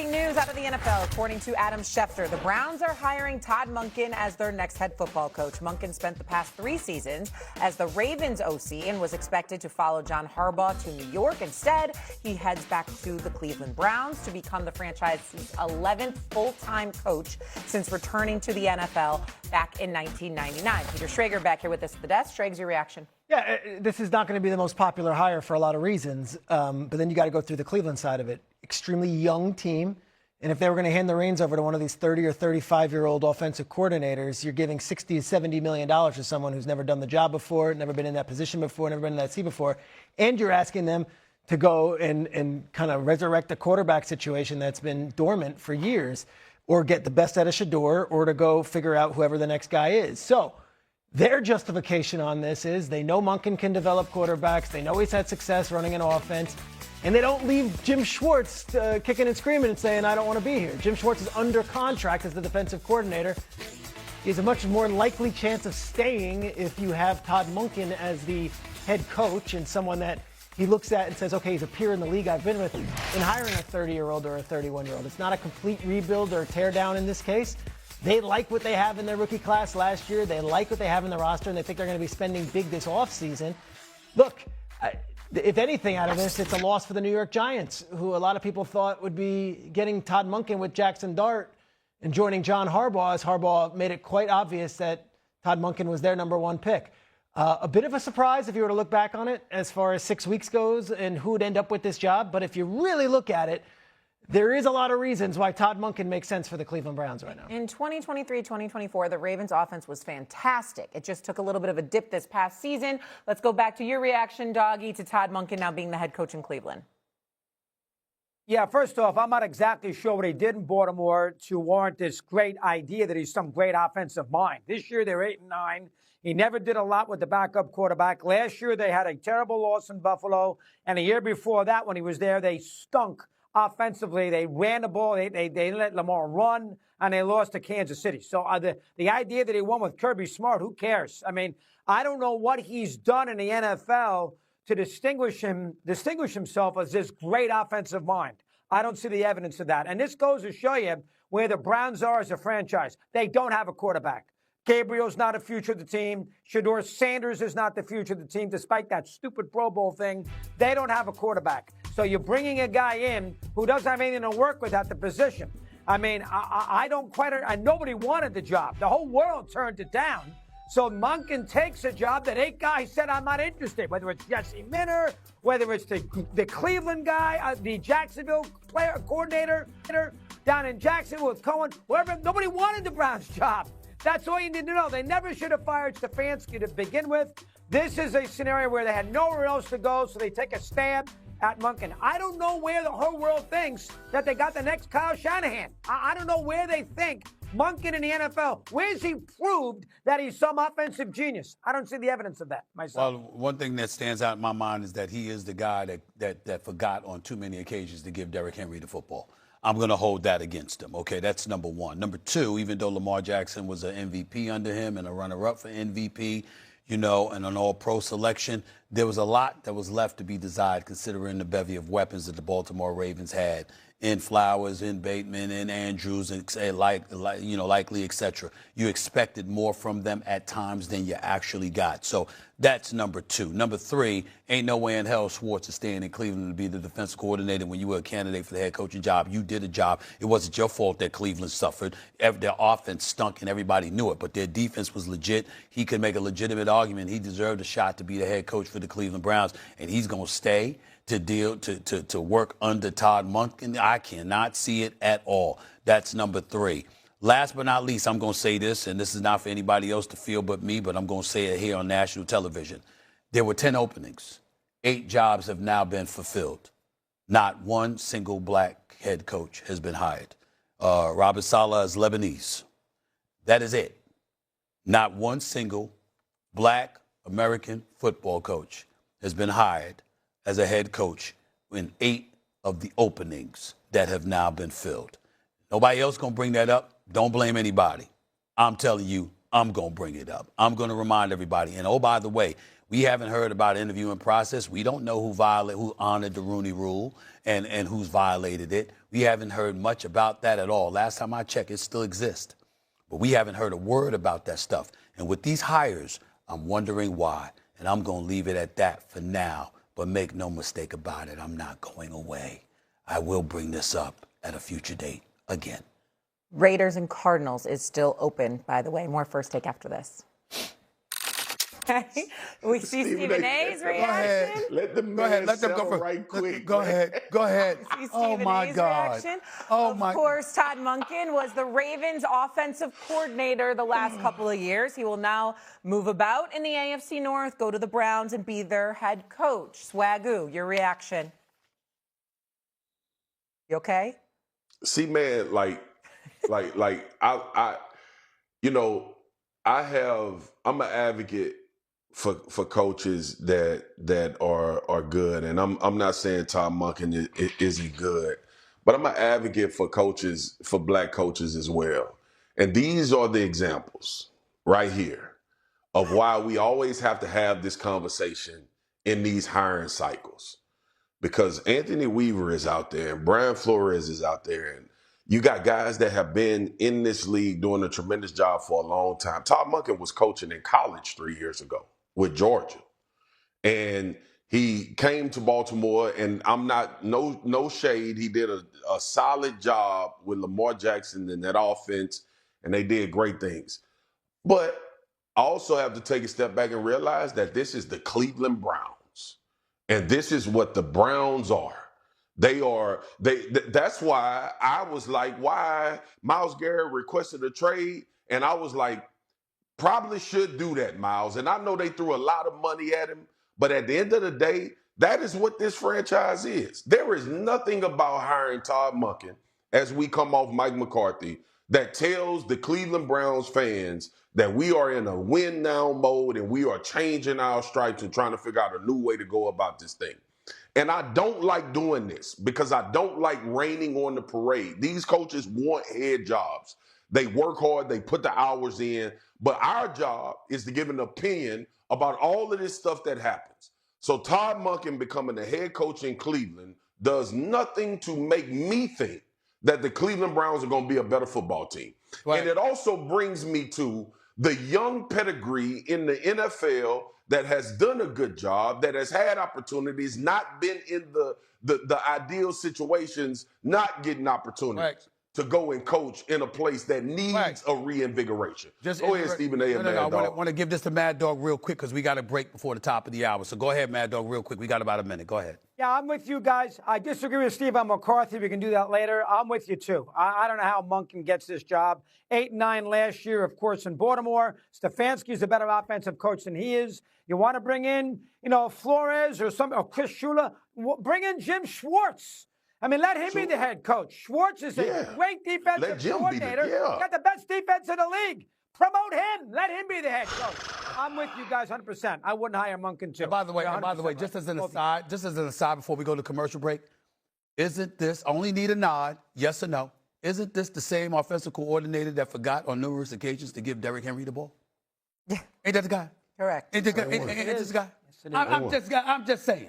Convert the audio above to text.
Breaking news out of the NFL, according to Adam Schefter. The Browns are hiring Todd Monken as their next head football coach. Monken spent the past 3 seasons as the Ravens OC and was expected to follow John Harbaugh to New York. Instead, he heads back to the Cleveland Browns to become the franchise's 11th full-time coach since returning to the NFL back in 1999. Peter Schrager back here with us at the desk. Schrags, your reaction? Yeah, this is not going to be the most popular hire for a lot of reasons, but then you got to go through the Cleveland side of it. Extremely young team, and if they were going to hand the reins over to one of these 30 or 35-year-old offensive coordinators, you're giving $60 to $70 million to someone who's never done the job before, never been in that position before, never been in that seat before, and you're asking them to go and kind of resurrect a quarterback situation that's been dormant for years, or get the best out of Shedeur, or to go figure out whoever the next guy is. So their justification on this is they know Monken can develop quarterbacks. They know he's had success running an offense. And they don't leave Jim Schwartz kicking and screaming and saying, I don't want to be here. Jim Schwartz is under contract as the defensive coordinator. He has a much more likely chance of staying if you have Todd Monken as the head coach and someone that he looks at and says, okay, he's a peer in the league I've been with, than hiring a 30-year-old or a 31-year-old. It's not a complete rebuild or tear down in this case. They like what they have in their rookie class last year. They like what they have in the roster, and they think they're going to be spending big this offseason. Look, if anything out of this, it's a loss for the New York Giants, who a lot of people thought would be getting Todd Monken with Jackson Dart and joining John Harbaugh, as Harbaugh made it quite obvious that Todd Monken was their number 1 pick. A bit of a surprise if you were to look back on it as far as 6 weeks goes and who would end up with this job. But if you really look at it, there is a lot of reasons why Todd Monken makes sense for the Cleveland Browns right now. In 2023-2024, the Ravens offense was fantastic. It just took a little bit of a dip this past season. Let's go back to your reaction, Doggy, to Todd Monken now being the head coach in Cleveland. Yeah, first off, I'm not exactly sure what he did in Baltimore to warrant this great idea that he's some great offensive mind. This year, they're 8-9. He never did a lot with the backup quarterback. Last year, they had a terrible loss in Buffalo. And the year before that, when he was there, they stunk offensively. They ran the ball. They let Lamar run, and they lost to Kansas City. So the idea that he won with Kirby Smart, who cares? I mean, I don't know what he's done in the NFL to distinguish himself as this great offensive mind. I don't see the evidence of that. And this goes to show you where the Browns are as a franchise. They don't have a quarterback. Gabriel's not a future of the team. Shedeur Sanders is not the future of the team, despite that stupid Pro Bowl thing. They don't have a quarterback. So you're bringing a guy in who doesn't have anything to work with at the position. I mean, I don't quite, and nobody wanted the job. The whole world turned it down. So Monken takes a job that 8 guys said, I'm not interested, whether it's Jesse Minter, whether it's the Cleveland guy, the Jacksonville player coordinator down in Jacksonville with Cohen, whoever. Nobody wanted the Browns job. That's all you need to know. They never should have fired Stefanski to begin with. This is a scenario where they had nowhere else to go, so they take a stab at Monken. I don't know where the whole world thinks that they got the next Kyle Shanahan. I don't know where they think Monken in the NFL. Where's he proved that he's some offensive genius? I don't see the evidence of that myself. Well, one thing that stands out in my mind is that he is the guy that forgot on too many occasions to give Derrick Henry the football. I'm going to hold that against him. Okay, that's number 1. Number 2, even though Lamar Jackson was an MVP under him and a runner-up for MVP, you know, and an all-pro selection, there was a lot that was left to be desired considering the bevy of weapons that the Baltimore Ravens had in Flowers, in Bateman, in Andrews, and likely, etc. You expected more from them at times than you actually got. So that's number 2. Number 3, ain't no way in hell Schwartz is staying in Cleveland to be the defensive coordinator when you were a candidate for the head coaching job. You did a job. It wasn't your fault that Cleveland suffered. Their offense stunk and everybody knew it, but their defense was legit. He could make a legitimate argument. He deserved a shot to be the head coach for the Cleveland Browns, and he's going to stay to work under Todd Monken. I cannot see it at all. That's number 3. Last but not least, I'm going to say this, and this is not for anybody else to feel but me, but I'm going to say it here on national television. There were 10 openings. 8 jobs have now been fulfilled. Not one single black head coach has been hired. Robert Saleh is Lebanese. That is it. Not one single black American football coach has been hired as a head coach in 8 of the openings that have now been filled. Nobody else going to bring that up. Don't blame anybody. I'm telling you, I'm going to bring it up. I'm going to remind everybody. And, oh, by the way, We haven't heard about interviewing process. We don't know who honored the Rooney Rule and who's violated it. We haven't heard much about that at all. Last time I checked, it still exists. But we haven't heard a word about that stuff. And with these hires, I'm wondering why. And I'm going to leave it at that for now. But make no mistake about it, I'm not going away. I will bring this up at a future date again. Raiders and Cardinals is still open, by the way. More First Take after this. We see Stephen A's reaction. Let them go ahead. Let them go right quick. Go ahead. Go ahead. See Oh Stephen my A's God. reaction. Oh of my. course, Todd Monken was the Ravens' offensive coordinator the last couple of years. He will now move about in the AFC North, go to the Browns, and be their head coach. Swagoo, your reaction? You okay? See, man, I'm an advocate for coaches that are good, and I'm not saying Todd Monken isn't good, but I'm an advocate for coaches, for black coaches as well. And these are the examples right here of why we always have to have this conversation in these hiring cycles. Because Anthony Weaver is out there and Brian Flores is out there, and you got guys that have been in this league doing a tremendous job for a long time. Todd Monken was coaching in college 3 years ago with Georgia. And he came to Baltimore, and I'm not, no shade. He did a solid job with Lamar Jackson and that offense, and they did great things. But I also have to take a step back and realize that this is the Cleveland Browns. And this is what the Browns are. That's why I was like, why Myles Garrett requested a trade. And I was like, probably should do that, Myles. And I know they threw a lot of money at him, but at the end of the day, that is what this franchise is. There is nothing about hiring Todd Monken, as we come off Mike McCarthy, that tells the Cleveland Browns fans that we are in a win now mode and we are changing our stripes and trying to figure out a new way to go about this thing. And I don't like doing this because I don't like raining on the parade. These coaches want head jobs. They work hard, they put the hours in, but our job is to give an opinion about all of this stuff that happens. So Todd Monken becoming the head coach in Cleveland does nothing to make me think that the Cleveland Browns are going to be a better football team. Right. And it also brings me to the young pedigree in the NFL that has done a good job, that has had opportunities, not been in the ideal situations, not getting opportunities. Right. To go and coach in a place that needs a reinvigoration. Go ahead, Stephen A. and Mad Dog. I want to give this to Mad Dog real quick because we got a break before the top of the hour. So go ahead, Mad Dog, real quick. We got about a minute. Go ahead. Yeah, I'm with you guys. I disagree with Steve on McCarthy. We can do that later. I'm with you, too. I don't know how Monken gets this job. 8-9 last year, of course, in Baltimore. Stefanski's a better offensive coach than he is. You want to bring in, Flores or Chris Shula? Bring in Jim Schwartz. I mean, let him be the head coach. Schwartz is a great defensive coordinator. Got the best defense in the league. Promote him. Let him be the head coach. I'm with you guys 100%. I wouldn't hire Monken too. And by the way, just as an aside, before we go to commercial break, isn't this, only need a nod, yes or no, isn't this the same offensive coordinator that forgot on numerous occasions to give Derrick Henry the ball? Yeah. Ain't that the guy? Correct. Ain't this guy? I'm just saying.